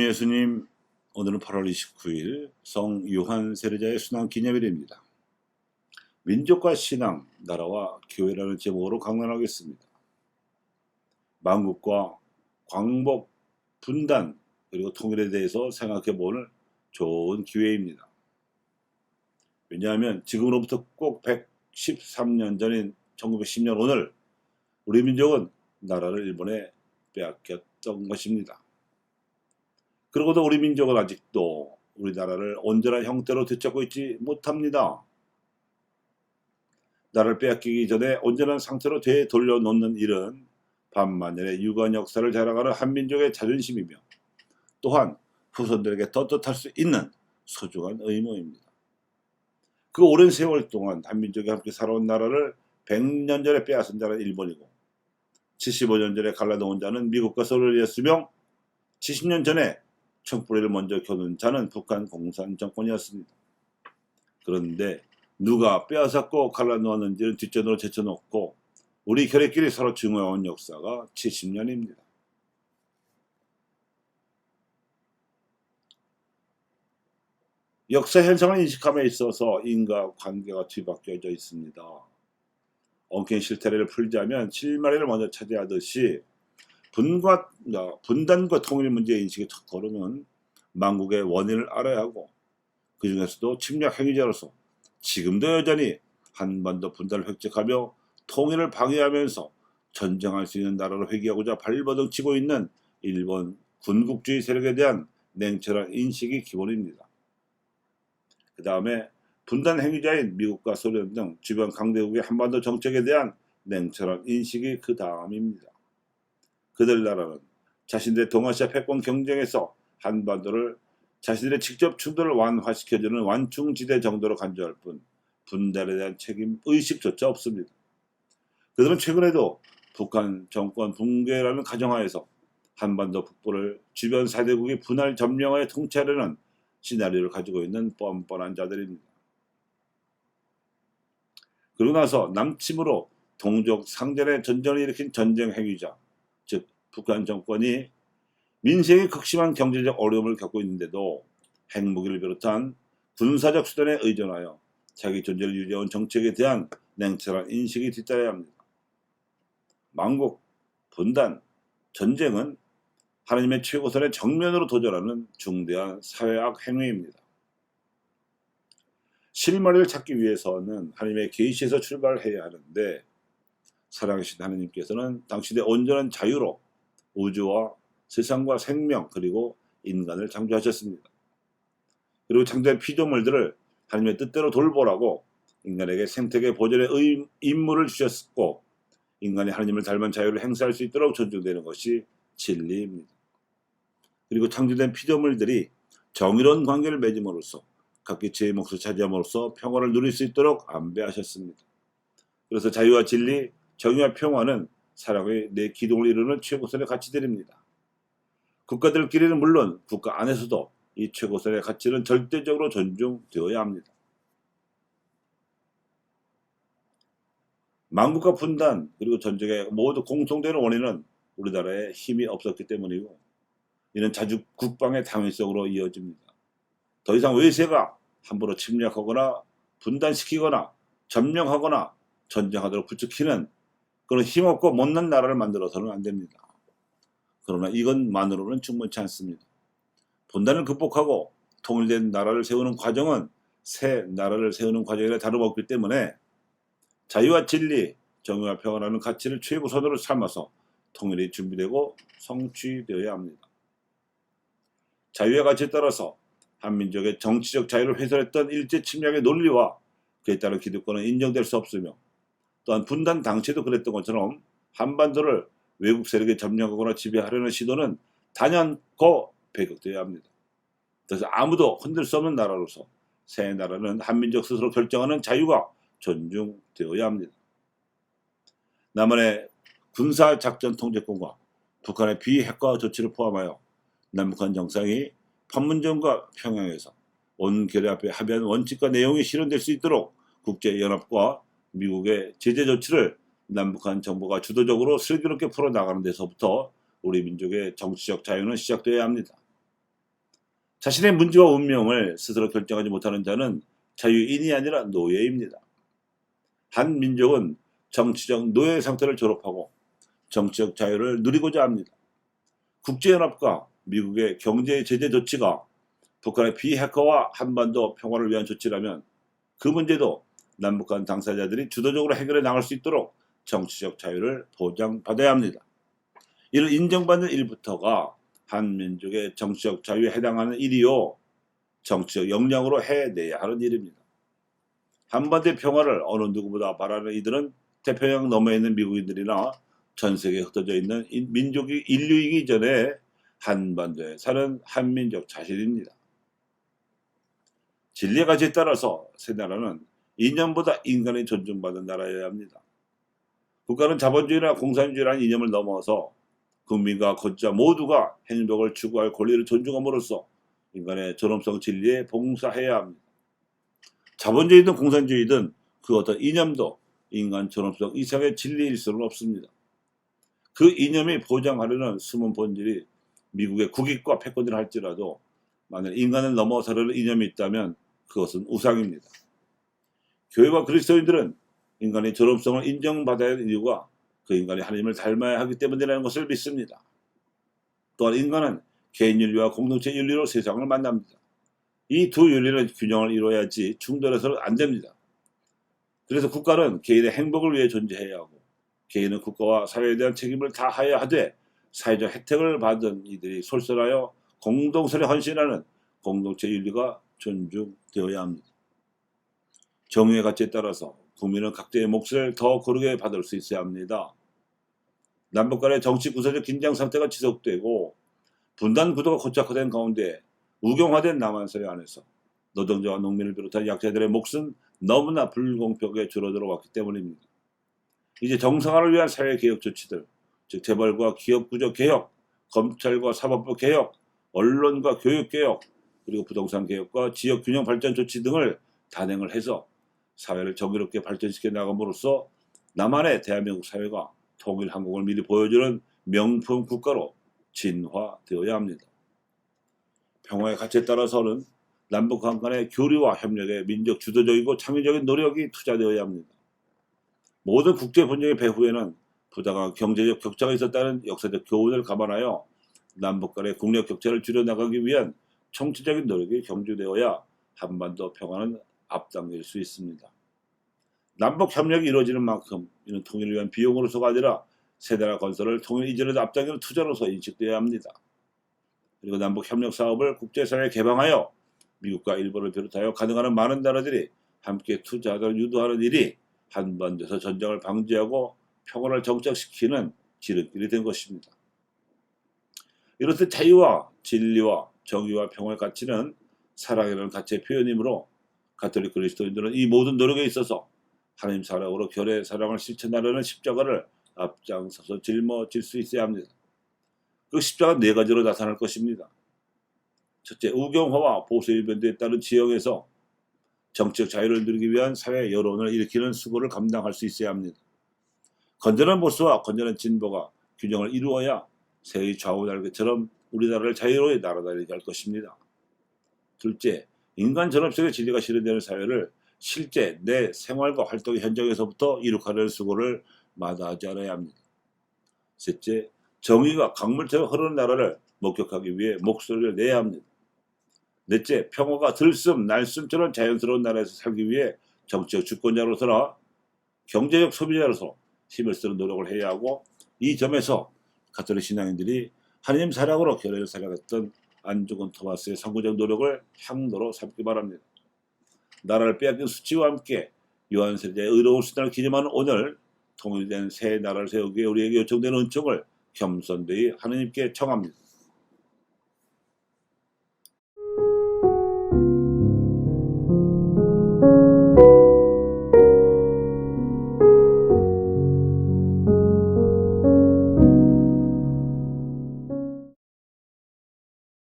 주님 예수님, 오늘은 8월 29일 성 요한 세례자의 순환 기념일입니다. 민족과 신앙, 나라와 교회라는 제목으로 강론하겠습니다. 만국과 광복, 분단, 그리고 통일에 대해서 생각해보는 좋은 기회입니다. 왜냐하면 지금으로부터 꼭 113년 전인 1910년 오늘 우리 민족은 나라를 일본에 빼앗겼던 것입니다. 그러고도 우리 민족은 아직도 우리나라를 온전한 형태로 되찾고 있지 못합니다. 나라를 빼앗기기 전에 온전한 상태로 되돌려놓는 일은 반만년의 유관 역사를 자랑하는 한민족의 자존심이며 또한 후손들에게 떳떳할 수 있는 소중한 의무입니다. 그 오랜 세월 동안 한민족이 함께 살아온 나라를 100년 전에 빼앗은 자는 일본이고 75년 전에 갈라놓은 자는 미국과 소련이었으며 70년 전에 촛불을 먼저 켜는 자는 북한 공산 정권이었습니다. 그런데 누가 빼앗았고 갈라놓았는지는 뒷전으로 제쳐놓고 우리 결의끼리 서로 증오해온 역사가 70년입니다. 역사 현상을 인식함에 있어서 인과관계가 뒤바뀌어져 있습니다. 엉킨 실타래를 풀자면 실마리를 먼저 차지하듯이 분단과 통일 문제의 인식이 탁 걸으면 만국의 원인을 알아야 하고 그 중에서도 침략 행위자로서 지금도 여전히 한반도 분단을 획책하며 통일을 방해하면서 전쟁할 수 있는 나라로 회귀하고자 발버둥치고 있는 일본 군국주의 세력에 대한 냉철한 인식이 기본입니다. 그 다음에 분단 행위자인 미국과 소련 등 주변 강대국의 한반도 정책에 대한 냉철한 인식이 그 다음입니다. 그들 나라는 자신들의 동아시아 패권 경쟁에서 한반도를 자신들의 직접 충돌을 완화시켜주는 완충지대 정도로 간주할 뿐 분단에 대한 책임 의식조차 없습니다. 그들은 최근에도 북한 정권 붕괴라는 가정하에서 한반도 북부를 주변 4대국이 분할 점령하여 통치하려는 시나리오를 가지고 있는 뻔뻔한 자들입니다. 그러고 나서 남침으로 동족 상전의 전쟁을 일으킨 전쟁 행위자, 즉 북한 정권이 민생이 극심한 경제적 어려움을 겪고 있는데도 핵무기를 비롯한 군사적 수단에 의존하여 자기 존재를 유지해온 정책에 대한 냉철한 인식이 뒤따라야 합니다. 만국, 분단, 전쟁은 하나님의 최고선에 정면으로 도전하는 중대한 사회악 행위입니다. 실마리를 찾기 위해서는 하나님의 계시에서 출발해야 하는데 살아계신 하나님께서는 당신의 온전한 자유로 우주와 세상과 생명 그리고 인간을 창조하셨습니다. 그리고 창조한 피조물들을 하나님의 뜻대로 돌보라고 인간에게 생태계 보존의 임무를 주셨고 인간이 하나님을 닮은 자유를 행사할 수 있도록 존중되는 것이 진리입니다. 그리고 창조된 피조물들이 정의로운 관계를 맺음으로써 각기 제 몫을 차지함으로써 평화를 누릴 수 있도록 안배하셨습니다. 그래서 자유와 진리, 정의와 평화는 사랑의 내 기둥을 이루는 최고선의 가치들입니다. 국가들끼리는 물론 국가 안에서도 이 최고선의 가치는 절대적으로 존중되어야 합니다. 만국과 분단 그리고 전쟁의 모두 공통되는 원인은 우리나라에 힘이 없었기 때문이고 이는 자주 국방의 당위성으로 이어집니다. 더 이상 외세가 함부로 침략하거나 분단시키거나 점령하거나 전쟁하도록 부추기는 그런 힘없고 못난 나라를 만들어서는 안 됩니다. 그러나 이것만으로는 충분치 않습니다. 분단을 극복하고 통일된 나라를 세우는 과정은 새 나라를 세우는 과정이라 다름없기 때문에 자유와 진리, 정의와 평화라는 가치를 최고선으로 삼아서 통일이 준비되고 성취되어야 합니다. 자유의 가치에 따라서 한민족의 정치적 자유를 훼손했던 일제 침략의 논리와 그에 따른 기득권은 인정될 수 없으며 또한 분단 당시에도 그랬던 것처럼 한반도를 외국 세력에 점령하거나 지배하려는 시도는 단연코 배격되어야 합니다. 그래서 아무도 흔들 수 없는 나라로서 새 나라는 한민족 스스로 결정하는 자유가 존중되어야 합니다. 남한의 군사작전 통제권과 북한의 비핵화 조치를 포함하여 남북한 정상이 판문점과 평양에서 온결의 앞에 합의한 원칙과 내용이 실현될 수 있도록 국제연합과 미국의 제재 조치를 남북한 정부가 주도적으로 슬기롭게 풀어나가는 데서부터 우리 민족의 정치적 자유는 시작되어야 합니다. 자신의 문제와 운명을 스스로 결정하지 못하는 자는 자유인이 아니라 노예입니다. 한 민족은 정치적 노예 상태를 졸업하고 정치적 자유를 누리고자 합니다. 국제연합과 미국의 경제 제재 조치가 북한의 비핵화와 한반도 평화를 위한 조치라면 그 문제도 남북한 당사자들이 주도적으로 해결해 나갈 수 있도록 정치적 자유를 보장받아야 합니다. 이를 인정받는 일부터가 한 민족의 정치적 자유에 해당하는 일이요, 정치적 역량으로 해내야 하는 일입니다. 한반도의 평화를 어느 누구보다 바라는 이들은 태평양 너머에 있는 미국인들이나 전 세계에 흩어져 있는 민족이 인류이기 전에 한반도에 사는 한민족 자신입니다. 진리의 가치에 따라서 새 나라는 이념보다 인간이 존중받는 나라여야 합니다. 국가는 자본주의나 공산주의라는 이념을 넘어서 국민과 거주자 모두가 행복을 추구할 권리를 존중함으로써 인간의 존엄성 진리에 봉사해야 합니다. 자본주의든 공산주의든 그 어떤 이념도 인간 존엄성 이상의 진리일 수는 없습니다. 그 이념이 보장하려는 숨은 본질이 미국의 국익과 패권이라 할지라도 만약 인간을 넘어서려는 이념이 있다면 그것은 우상입니다. 교회와 그리스도인들은 인간의 존엄성을 인정받아야 하는 이유가 그 인간이 하나님을 닮아야 하기 때문이라는 것을 믿습니다. 또한 인간은 개인 윤리와 공동체 윤리로 세상을 만납니다. 이 두 윤리는 균형을 이루어야지 충돌해서는 안 됩니다. 그래서 국가는 개인의 행복을 위해 존재해야 하고 개인은 국가와 사회에 대한 책임을 다해야 하되 사회적 혜택을 받은 이들이 솔선하여 공동선에 헌신하는 공동체 윤리가 존중되어야 합니다. 정의의 가치에 따라서 국민은 각자의 몫을 더 고르게 받을 수 있어야 합니다. 남북 간의 정치 구조적 긴장 상태가 지속되고 분단 구도가 고착화된 가운데 우경화된 남한 사회 안에서 노동자와 농민을 비롯한 약자들의 몫은 너무나 불공평하게 줄어들어 왔기 때문입니다. 이제 정상화를 위한 사회개혁 조치들, 즉 재벌과 기업구조 개혁, 검찰과 사법부 개혁, 언론과 교육개혁, 그리고 부동산 개혁과 지역균형 발전 조치 등을 단행을 해서 사회를 정의롭게 발전시켜 나감으로써 남한의 대한민국 사회가 통일 한국을 미리 보여주는 명품 국가로 진화되어야 합니다. 평화의 가치에 따라서는 남북한 간의 교류와 협력에 민족 주도적이고 창의적인 노력이 투자되어야 합니다. 모든 국제 분쟁의 배후에는 부당한 경제적 격차가 있었다는 역사적 교훈을 감안하여 남북 간의 국력 격차를 줄여나가기 위한 총체적인 노력이 경주되어야 한반도 평화는 앞당길 수 있습니다. 남북 협력이 이루어지는 만큼 이는 통일을 위한 비용으로서가 아니라 새 나라 건설을 통일 이전에도 앞당기는 투자로서 인식되어야 합니다. 그리고 남북 협력 사업을 국제사회에 개방하여 미국과 일본을 비롯하여 가능한 많은 나라들이 함께 투자하도록 유도하는 일이 한반도에서 전쟁을 방지하고 평화를 정착시키는 지름길이 된 것입니다. 이렇듯 자유와 진리와 정의와 평화의 가치는 사랑이라는 가치의 표현이므로 가톨릭 그리스도인들은 이 모든 노력에 있어서 하나님 사랑으로 결의 사랑을 실천하려는 십자가를 앞장서서 짊어질 수 있어야 합니다. 그 십자가는 네 가지로 나타날 것입니다. 첫째, 우경화와 보수일변도에 따른 지형에서 정치적 자유를 누리기 위한 사회 여론을 일으키는 수고를 감당할 수 있어야 합니다. 건전한 보수와 건전한 진보가 균형을 이루어야 새의 좌우 날개처럼 우리나라를 자유로이 날아다니게 할 것입니다. 둘째, 인간 전업적인 진리가 실현되는 사회를 실제 내 생활과 활동의 현장에서부터 이룩하려는 수고를 마다하지 않아야 합니다. 셋째, 정의가 강물처럼 흐르는 나라를 목격하기 위해 목소리를 내야 합니다. 넷째, 평화가 들숨 날숨처럼 자연스러운 나라에서 살기 위해 정치적 주권자로서나 경제적 소비자로서 힘을 쓰는 노력을 해야 하고, 이 점에서 가톨릭 신앙인들이 하나님 사랑으로 교회를 살아갔던 안중근 토마스의 선구적 노력을 향로로 삼기 바랍니다. 나라를 빼앗긴 수치와 함께 요한 세자의 의로운 수단을 기념하는 오늘, 통일된 새 나라를 세우기 위해 우리에게 요청되는 은총을 겸손되이 하나님께 청합니다.